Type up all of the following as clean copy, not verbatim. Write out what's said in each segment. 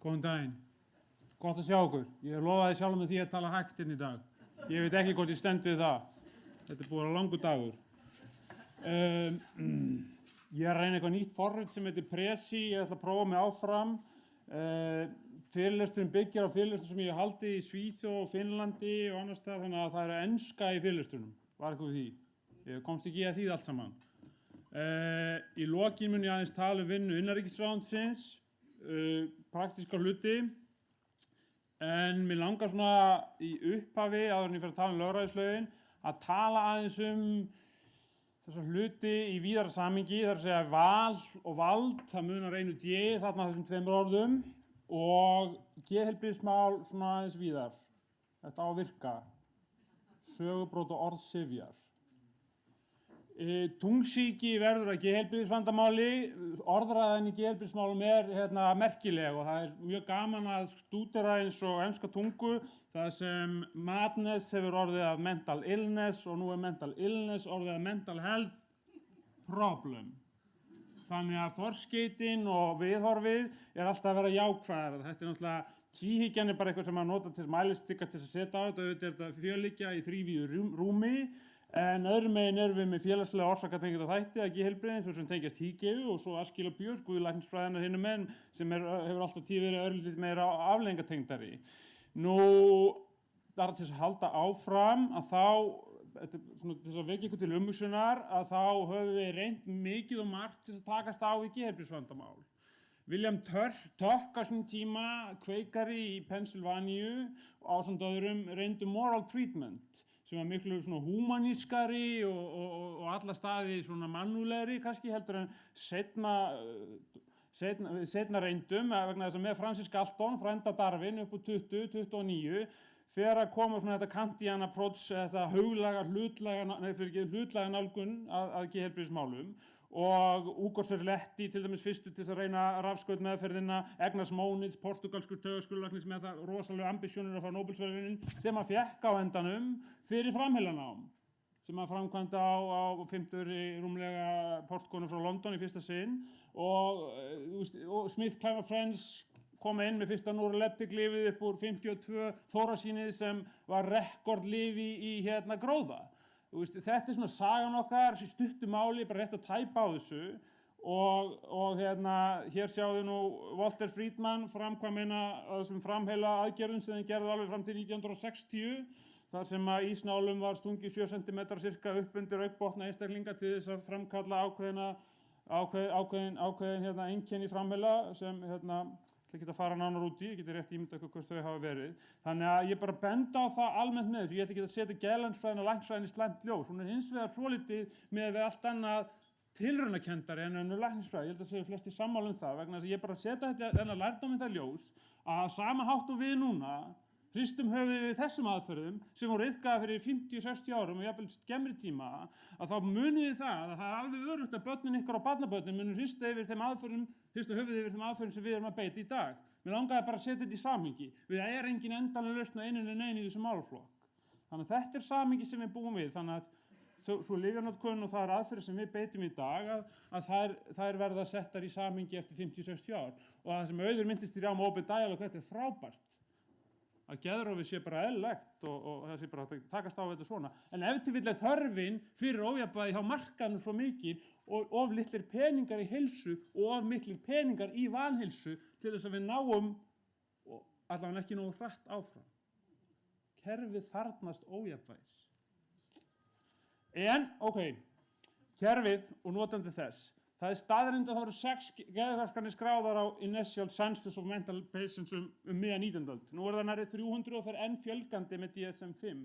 Góðan daginn. Gott að sjá okkur. Ég lofaði sjálf með því að tala hægt í dag. Ég veit ekki hvort ég stend við það. Þetta búið að vera langur dagur. Ég er að reyna eitthvað nýtt forrit sem heitir Prezi. Ég ætla að prófa mig áfram. Fyrirlesturinn byggir á fyrirlestur sem ég haldi í Svíþjóð og Finnlandi og annars staðar, þannig að það eru enska í fyrirlesturinn. Var eitthvað við því. Ég komst ekki að því allt saman. Í lokin mun ég aðeins tala vinnu innanríkisráðuneytisins, praktíska hluti, en mér langar svona í upphafi, áður en ég fer að tala lögræðislögin, að tala aðeins þessa hluti í víðara samhengi, það er að segja val og vald, það munar einu d, þarna þessum tveimur orðum, og geðheilbrigðismál svona aðeins víðar. Þetta á að virka. Sögubrót og orðsifjar. Tungsýki verður að geðheilbrigðisvandamáli, orðræðan í geðheilbrigðismálum merkileg og það er mjög gaman að stúdera eins og enska tungu, það sem madness hefur orðið að mental illness og nú er mental illness orðið að mental health problem. Þannig að forskeytin og viðhorfið er alltaf að vera jákvæðara. Þetta er náttúrulega, tvíhyggjan er bara eitthvað sem maður nota til mælistika til að setja á þetta, auðvitað er þetta fjölhyggja í þrívíðu rúmi, en öðrum megin erum við með félagslega orsakatengda þætti að geðheilbrigði eins og sem tengjast hígeifu og svo Askilóbíus, guðlæknisfræðinnar hinum megin sem hefur alltaf tíð verið örlítið meira afleiðingatengdari. Nú, þar til þess að halda áfram að þá, til þess að vekja ykkur til umhugsunar, að þá höfum við reynt mikið og margt til að takast á við geðheilbrigðisvandamál. William Tuck á sínum tíma, kveikari í Pennsylvaníu og ásamt öðrum reyndu moral treatment sem var miklu svona húmanískari og alla staði svona mannúlegri kannski heldur en seinna reyndum vegna þess að með Francis Galton, frænda Darwin upp úr 29 fer að koma svona þetta kantíana approach, þetta hlutlæga nálgun að geðheilbrigðismálum og Ugo Serletti til dæmis fyrstu til að reyna rafskautmeðferðina, Agnes Monitz, portugalskur taugaskurðlæknir með það rosalega ambisjónir að fá Nóbelsverðlaunin sem hann fékk á endanum fyrir framheillanám sem hann framkvæmdi á 50 rúmlega portkonu frá London í fyrsta sinn og Smith Climber Friends kom inn með fyrsta Neuroleptic-lyfið upp úr 52 þórasínið sem var rekordlyf í gróða. Þetta er svona sagan okkar, stuttu máli, bara rétt að tæpa á þessu og hér sjáum við nú Walter Friedman framkvæm eina af þessum framheila aðgerðum sem þeim gerði alveg fram til 1960 þar sem að ísnálum var stungið 7 cm cirka upp undir augnbotna einstaklinga til þess að framkalla ákveðin einkenni framheila sem ég ætla ekki að fara nánar út í, ég geti rétt ímyndað ykkur hvort þau hafa verið. Þannig að ég bara benda á það almennt með þessu, ég ætla ekki að setja geðlæknisfræðina og læknisfræðina í slæmt ljós. Hún er hins vegar svolítið með við allt annað tilraunakendari en önnur læknisfræði. Ég held að séu flestir sammála það vegna þess að ég bara setja þetta lærdóminn það ljós að sama hátt og við núna hristum höfuðið við þessum aðferðum sem voru iðkaðar fyrir 50-60 árum og jafnvel skemmri tíma að þá munið þið það að það er alveg örugt að börnin ykkar og barnabörnin munu hrista höfuðið yfir þeim aðferðum sem við erum að beita í dag. Mér langaði bara að setja þetta í samhengi. Við er engin endanleg lausn á einu í þessum málaflokk. Þannig að þetta er samhengi sem við búum við. Þannig að svo lyfjanotkun og það er aðferðir sem við beitum í dag að þær verða settar í samhengi eftir 50-60 ár. Og það sem Auður minntist í rám open dialogue, þetta er frábært. Að geðrofi sé bara eðlilegt og það sé bara að takast á þetta svona. En ef til vill er þörfin fyrir ójafnvægi hjá markaðnum svo mikil og of litlir peningar í heilsu og of miklir peningar í vanheilsu til þess að við náum og allavega ekki nógu hratt áfram. Kerfið þarfnast ójafnvægis. En, kerfið og notandi þess. Það er staðreynd að það voru 6 geðraskanir skráðar á Initial Census of Mental Patients miðja 19. öld. Nú er það nærri 300 og fer enn fjölgandi með DSM-5.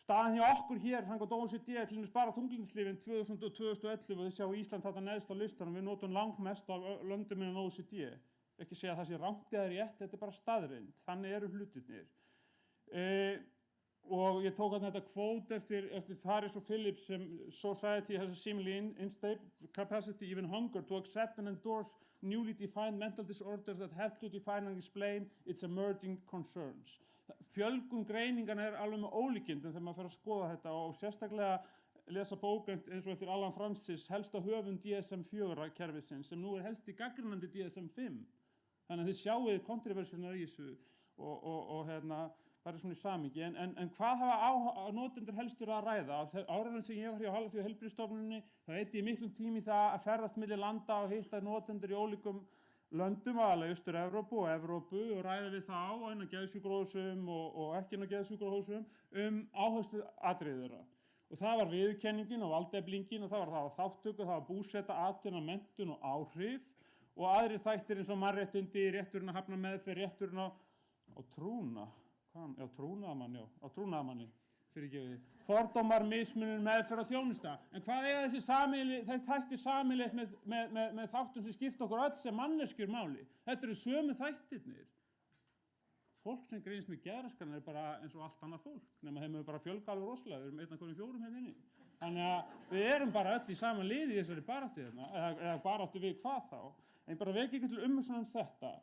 Staðan hjá okkur hér, samkvæmt OECD, til dæmis bara þunglyndislyfin 2000 og 2011 og þið sjá Ísland þarna neðst á listanum, við notum langmest af löndum innan OECD. Ekki segja að það sé rangt eða rétt, þetta er bara staðreynd. Þannig eru hlutirnir. Og ég tók þetta kvót eftir Faris og Phillips sem Society has a seemingly unstable capacity, even hunger, to accept and endorse newly defined mental disorders that help to define and explain its emerging concerns. Fjölgun greiningana er alveg með ólíkindum þegar maður fer að skoða þetta og sérstaklega lesa bók eins og eftir Alan Francis, helsta höfund DSM-4 kerfisins sem nú er helsti gagnrýnandi DSM-5. Þannig að þið sjáuð kontroversjónar í þessu og bara svona í samhengi. En hvað hafa notendur helst verið að ræða? Á árunum sem ég var hjá Alþjóðaheilbrigðisstofnuninni, þá eyddi ég miklum tíma í það að ferðast milli landa og hitta notendur í ólíkum löndum, aðallega í Austur-Evrópu og Evrópu, og ræða við þá innan geðsjúkrahúsum og ekki innan geðsjúkrahúsum áhersluatriði þeirra. Og það var viðurkenningin og valdeflingin og það var þáttöku, það var búseta, atvinna, menntun og áhrif og aðrir þættir eins og mannréttindi, rétturinn að hafna meðferð, rétturinn á trúnaðarmanni, fyrirgefið, fordómar, mismunun, meðferð og þjónusta. En hvað eiga þessi þættir sameiginlegt með þáttum sem skipta okkur öll sem manneskjur máli? Þetta eru sömu þættirnir. Fólk sem greinist með geðraskanir er bara eins og allt annað fólk, nema þeim hefur bara fjölgað alveg rosalega, við erum 1,4 hérna inni. Þannig að við erum bara öll í sama liði í þessari baráttu hérna, eða baráttu við hvað þá. En bara vekja ekki til umhugsunar þetta.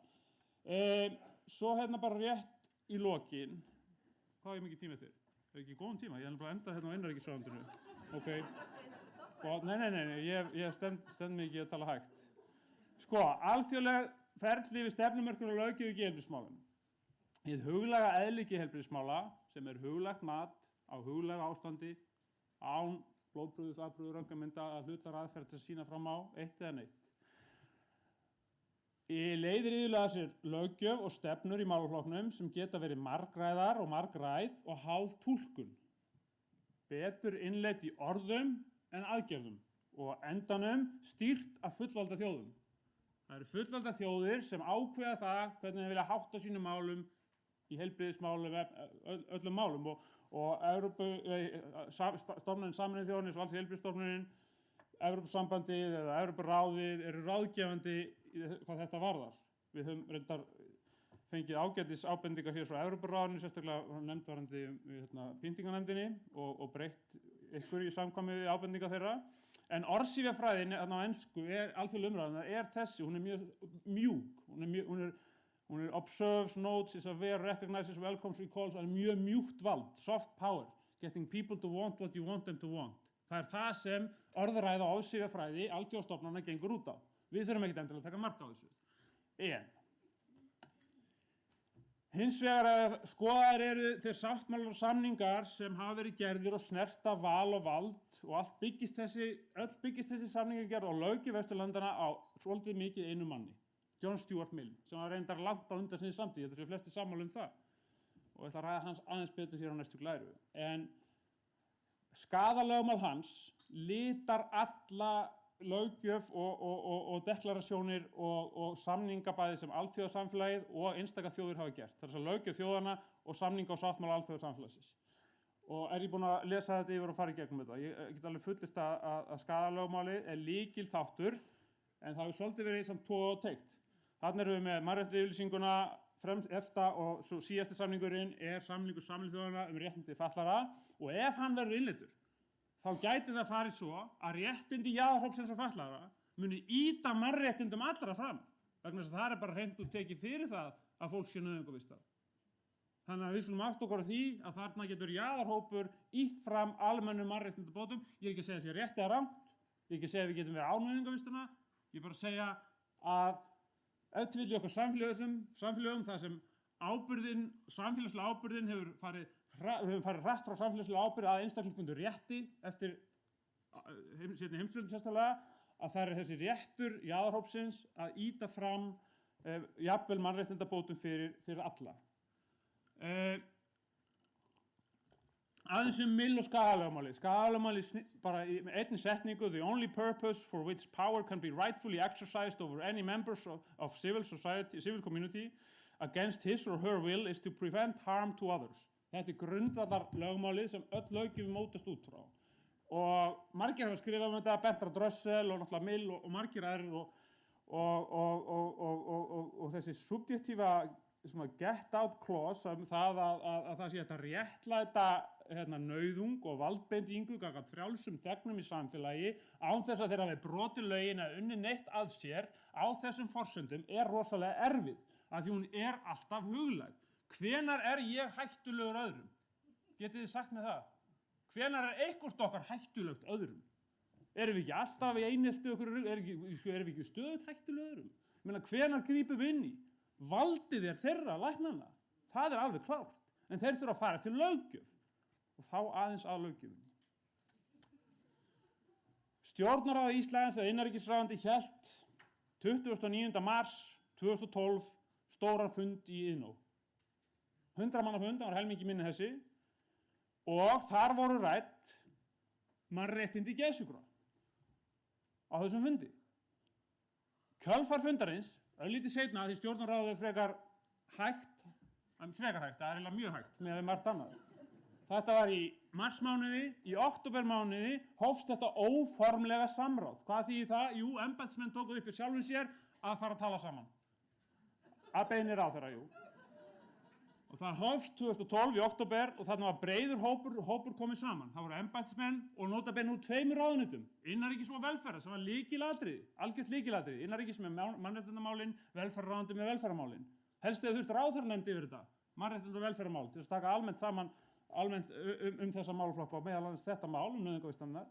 Svo bara rétt í lokin, hvað er mikið tíma eftir? Er ekki góðan tíma? Ég bara enda hérna á innanríkisráðuneytinu. Ok. Nei, ég stend mig ekki að tala hægt. Sko, alþjóðleg ferli við stefnumörkun og löggjöf í geðheilbrigðismálum. Hið huglæga eðli geðheilbrigðismála, sem er huglægt mat á huglæga ástandi, án blóðprufu, þvagprufu, röntgenmynda, hlutlægra aðferð til að sýna fram á eitt eða neitt. Leiðir iðulega sér löggjöf og stefnur í málaflokknum sem geta verið margræðar og margræð og háð túlkun. Betur innleidd í orðum en aðgerðum og á endanum stýrt af fullvalda þjóðum. Það eru fullvalda þjóðir sem ákveða það hvernig þeir vilja hátta sínum málum í heilbrigðismálum, öllum málum og stofnunin Sameinuðu þjóðanna eins og Alþjóðaheilbrigðisstofnunin, Evrópusambandið eða Evrópuráðið eru ráðgefandi hvað þetta varðar. Við höfum reyndar fengið ágætis ábendingar hér frá Evrópuráðinu, sérstaklega nefndvarandi pyntinganefndinni og breytt ykkur í samkvæmi við ábendingar þeirra. En orðsifjafræðin á ensku alþjóðleg umræða er þessi, hún er mjög mjúk. Hún er observes, notes, is aware, recognizes, welcomes, recalls, það er mjög mjúkt vald, soft power, getting people to want what you want them to want. Það er það sem orðræða og orðsifjafræði alþjóðastofnana gengur út á. Við þurfum ekkert endilega að taka mark á þessu. En hins vegar skoðaðir eru þeir sáttmálar og samningar sem hafa verið gerðir og snerta val og vald og öll byggist þessi samningagerð og löggjöf Vesturlandana á svolítið mikið einu manni, John Stuart Mill, sem var reyndar langt á undan sinni samtíð, þetta séu flestir sammála það. Og ég ætla að ræða hans aðeins betur hér á næstu glæru. En skaðalögmál hans litar alla löggjöf og deklarasjónir og samninga bæði sem alþjóðasamfélagið og einstaka þjóðir hafa gert. Það er þess að löggjöf þjóðanna og samninga og sáttmála alþjóðasamfélagsins. Og ég búinn að lesa þetta yfir og fara í gegnum þetta. Ég get alveg fullyrt að skaðalögmálið er lykilþáttur, en það hefur svolítið verið samt togið og teygt. Þarna erum við með mannréttindayfirlýsinguna, EFTA og svo síðasti samningurinn er samningur Sameinuðu þjóðanna réttindi fatlaðra og ef hann verður innleiddur þá gæti það farið svo að réttindi jaðarhópsins og fatlaðra muni ýta mannréttindum allra fram vegna þess að það er bara hreint út tekið fyrir það að fólk sé nauðungarvistað. Þannig að við skulum átta okkur á því að þarna getur jaðarhópur ýtt fram almennum mannréttindabótum. Ég er ekki að segja þessi rétt eða rangt, ég er ekki að segja að við getum verið án nauðungarvistina, ég er bara að segja að ef til vill í okkar samfélögum þar sem samfélagslega ábyrgðin hefur farið hratt frá samfélagslega ábyrgð að einstaklingsbundnu rétti eftir seinni heimsstyrjöldina sérstaklega, að það er þessi réttur jaðarhópsins að ýta fram jafnvel mannréttindabótum fyrir alla. Aðeins Mill og skaðalögmálið. Skaðalögmálið bara í einni setningu, the only purpose for which power can be rightfully exercised over any members of civil community against his or her will is to prevent harm to others. Þetta er grundvallarlögmálið sem öll löggjöf mótast út frá. Og margir hafa skrifað þetta, Bertrand Russell og náttúrulega Mill og margir aðrir og þessi subjektífa get out clause það að það sé þetta réttlæta nauðung og valdbendingu gagnvart frjálsum þegnum í samfélagi án þess að þeir hafi brotið lögin eða unnið neitt að sér á þessum forsendum er rosalega erfið af því hún er alltaf huglæg. Hvenær er ég hættulegur öðrum? Getið þið sagt með það? Hvenær er eitthvert okkar hættulegt öðrum? Erum við ekki alltaf í einelti okkur? Erum við ekki stöðugt hættuleg öðrum? Hvenær grípum við inn í? Valdið þeirra læknanna. Það alveg klárt. En þeir þurfa að fara eftir löggjöf. Og þá aðeins að löggjöfinni. Stjórnarráð Íslands eða innanríkisráðuneyti hélt 29. mars 2012 stóran fund í Iðnó. 100 manna fund, það var helmingi minni þessi. Og þar voru rædd mannréttindi geðsjúkra á þessum fundi. Kjölfar fundarins, örlítið seinna því stjórnarráðið frekar hægt, það eiginlega mjög hægt með margt annað. Þetta var í marsmánuði, í októbermánuði hófst þetta óformlega samráð. Hvað þýðir það? Jú, embættismenn tóku upp í sjálfum sér að fara að tala saman. Að beiðni ráðherra, jú. Og það hófst 2012 í október og þarna var breiður hópur komið saman. Það voru embættismenn og nota bene úr 2 ráðuneytum, innanríkis og velferðar, sem var lykilatriði, algjört lykilatriði, innanríkis með mannréttindamálin, velferðarráðuneyti með velferðarmálin. Helst hefur þurft ráðherranefnd yfir þetta, mannréttindi og velferðarmál, til að taka almennt saman þessa málaflokka og meðal annars þetta mál nauðungarvistanirnar.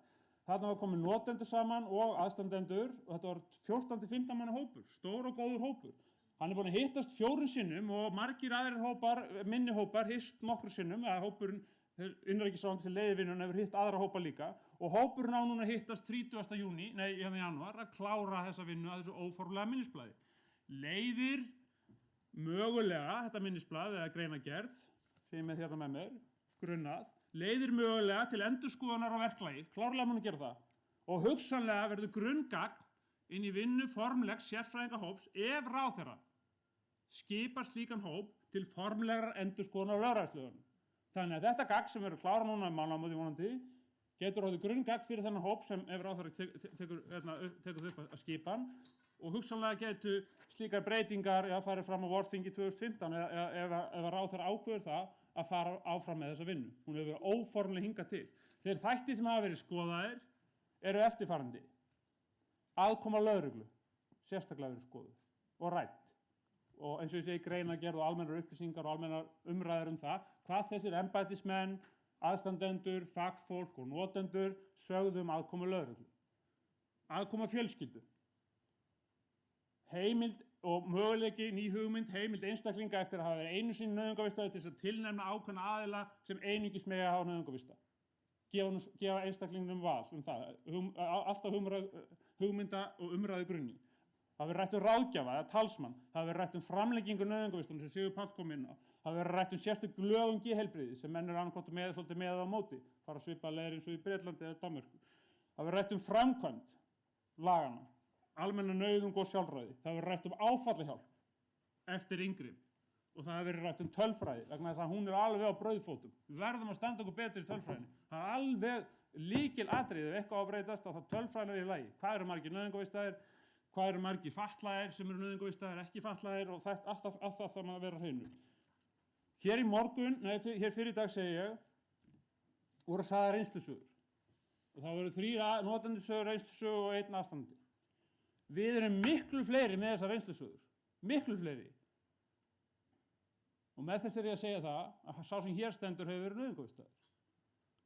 Þarna var komið notendur saman og aðstandendur og þetta var 14-15 manna hópur, stór og góður hópur. Hann búinn að hittast 4 sinnum og margir aðrir hópar, minni hópar, hist nokkru sinnum, eða hópurinn innanríkisráðuneytis sem leiðir vinnuna hefur hitt aðra hópa líka og hópurinn á núna hittast 30. janúar að klára þessa vinnu að þessu óformlega minnisblaði. Leiðir mögulega, þetta minnisblað eða greinargerð, sem ég með hérna með mér, grunnað, leiðir mögulega til endurskoðunar á verklagi, klárlega mun að gera það, og hugsanlega verður grunngagn inn í vinnu formlegs sérfræðingahóps ef ráðherra skipar slíkan hóp til formlegrar endurskoðunar á lögræðislögunum. Þannig að þetta gagn sem verður klára núna mánaðamótin vonandi getur orðið grunngagn fyrir þennan hóp sem ef ráðherra tekur upp að skipan og hugsanlega getur slíkar breytingar farið fram á vorþingi 2015 ef ráðherra ákveður það að fara áfram með þessa vinnu. Hún hefur verið óformlega hingað til. Þeir þættir sem hafa verið skoðaðir eru eftirfarandi. Aðkoma lögreglu, sérstaklega verið skoðuð og rædd. Og eins og ég segi greinargerð og almennar upplýsingar og almennar umræður það, hvað þessir embættismenn, aðstandendur, fagfólk og notendur sögðu aðkoma lögreglu. Aðkoma fjölskyldu. Heimild og möguleiki, ný hugmynd, heimild einstaklinga eftir að hafa verið einu sinni nauðungarvistaður til þess að tilnefna ákveðna aðila sem einungis mega hafa nauðungarvista. Gefa einstaklingnum val það, alltaf hugmynda og umræðu grunni. Það verður rætt ráðgjafa eða talsmann, það verður rætt framlengingu nauðungarvistunum sem Sigur Páll kom inn á. Það verður rætt sérstök lög geðheilbrigði sem menn eru annaðhvort svolítið með á móti, fara að svipa leiðir eins og í Bretlandi eða Danmörku. Það verður rætt framkvæmd lagana. Almenna nauðung og sjálfræði. Það verður rætt áfallahjálp eftir inngrip og það verður rætt tölfræði vegna þess að hún alveg á brauðfótum. Við verðum að standa okkur betur í tölfræðinni. Það alveg lykilatriði ef eitthvað á að breytast að það tölfræðin í lagi. Hvað eru margir nauðungarvistaðir, hvað eru margir fatlaðir sem eru nauðungarvistaðir, ekki fatlaðir og það alltaf það að vera hreinu. Hér í morgun, hér fyrir dag segi ég, voru sagðar reynslusögur. Og það voru 3 notendasögur, reynslusögur og 1 aðstandandi. Við erum miklu fleiri með þessar reynslusögur, miklu fleiri. Og með þess ég að segja það að sá sem hér stendur hefur verið nauðungarvistaður.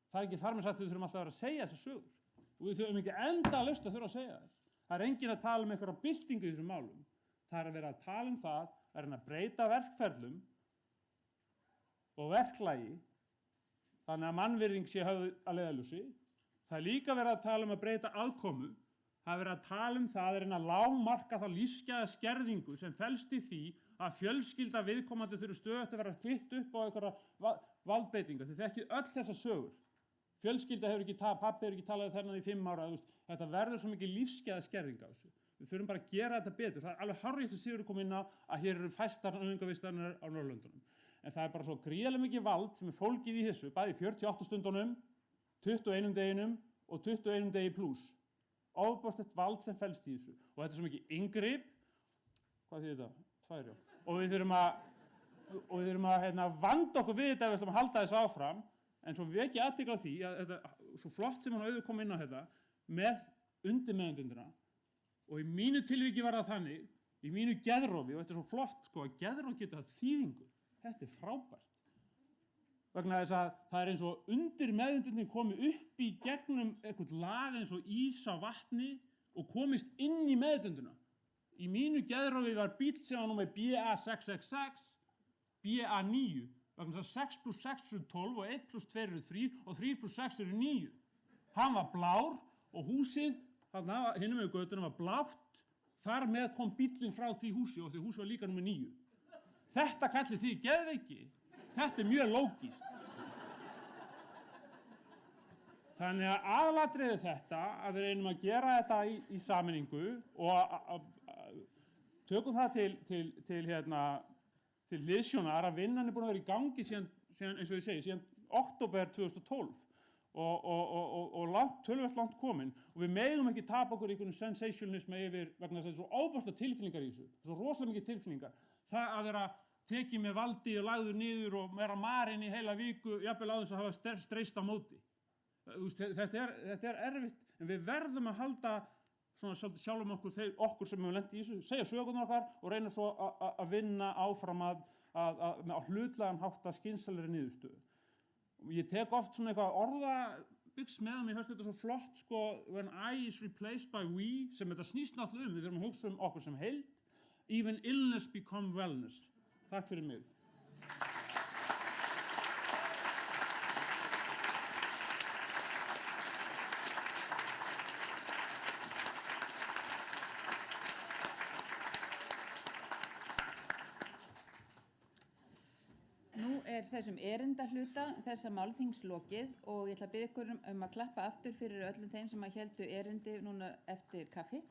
Það ekki þar með sagt að við þurfum alltaf að vera að segja þessar sögur. Og við þurfum ekki endalaust að þurfa að segja þess. Það er enginn að tala einhverja byltingu í þessum málum. Það er að vera að tala það, að reyna að breyta verkferlum og verklagi þannig að mannvirðing sé höfð að leiðarljósi. Það er líka verið að tala að breyta aðkomu. Það er verið að tala það að reyna að lágmarka þá lífsgæða skerðingu sem felst í því að fjölskylda viðkomandi þurfi stöðugt að vera kvitt upp á einhverja valdbeitinga. Þið þekkið öll þessar sögur. Fjölskylda hefur ekki pabbi hefur ekki talað þennan í 5 ára. Þetta verður svo mikið lífsgæða skerðing á þessu. Við þurfum bara að gera þetta betur. Það er alveg hárrétt sem Sigurður kom inn á að hér eru fæstar nauðungarvistanir á Norðurlöndunum. En það er bara svo gríðarlega mikið vald sem er fólgið í þessu, bæði 48 stundunum, 21 deginum og 21 degi plús. Ofboðslegt vald sem felst í þessu. Og þetta er svo mikið inngrip. Hvað þýðir þetta? 2, já. Og við þurfum að vanda okkur við þetta ef við ætlum að halda þessu áfram. En svo vekja athygli á því að þetta, svo flott sem hann auðvitað kom inn á þetta, með undirmeðvitundina. Og í mínu tilviki var það þannig, í mínu geðrofi, og þetta er svo flott, að geðrof getur haft þýðingu. Þetta er frábært. Vegna þess að það er eins og undirmeðvitundin komið upp í gegnum eitthvað lag eins og ís á vatni og komist inn í meðvitundina. Í mínu geðráfi var bíll sem var nú með BA666, BA9, vegna þess að 6 + 6 eru 12 og 1 + 2 eru 3 og 3 + 6 eru 9. Hann var blár og húsið, þarna hinum með götunum var blátt, þar með kom bíllinn frá því húsi og því húsi var líka númer 9. Þetta kallið þið geðveiki. Þetta er mjög lógískt. Þannig að aðalatriðið þetta að við reynum að gera þetta í sameiningu og tökum það til hliðsjónar að vinnan er búin að vera í gangi síðan eins og ég segi, síðan október 2012 og töluvert langt komin og við megum ekki tapa okkur í einhvern sensationalisma yfir vegna þess að það er svo óbærslega tilfinningar í þessu, svo rosalega mikið tilfinningar. Það að vera tekið með valdi og lagður niður og vera marinn í heila viku, jafnvel á þess að hafa streist á móti. Þetta er erfitt, en við verðum að halda svona sjálfum okkur sem hefur lent í þessu, segja sögurnar okkar og reyna svo að vinna áfram að hlutlægan hátt að skynsamlegri niðurstöðu. Ég tek oft svona eitthvað orðabygs með mér finnst þetta svo flott, sko, when I is replaced by we, sem þetta snýst náttúrulega við þurfum að hugsa okkur sem heild, even illness become wellness. Takk fyrir mig. Nú þessum erindahluta þessa málþings lokið og ég ætla að biðja ykkur að klappa aftur fyrir öllum þeim sem héldu erindi núna eftir kaffi.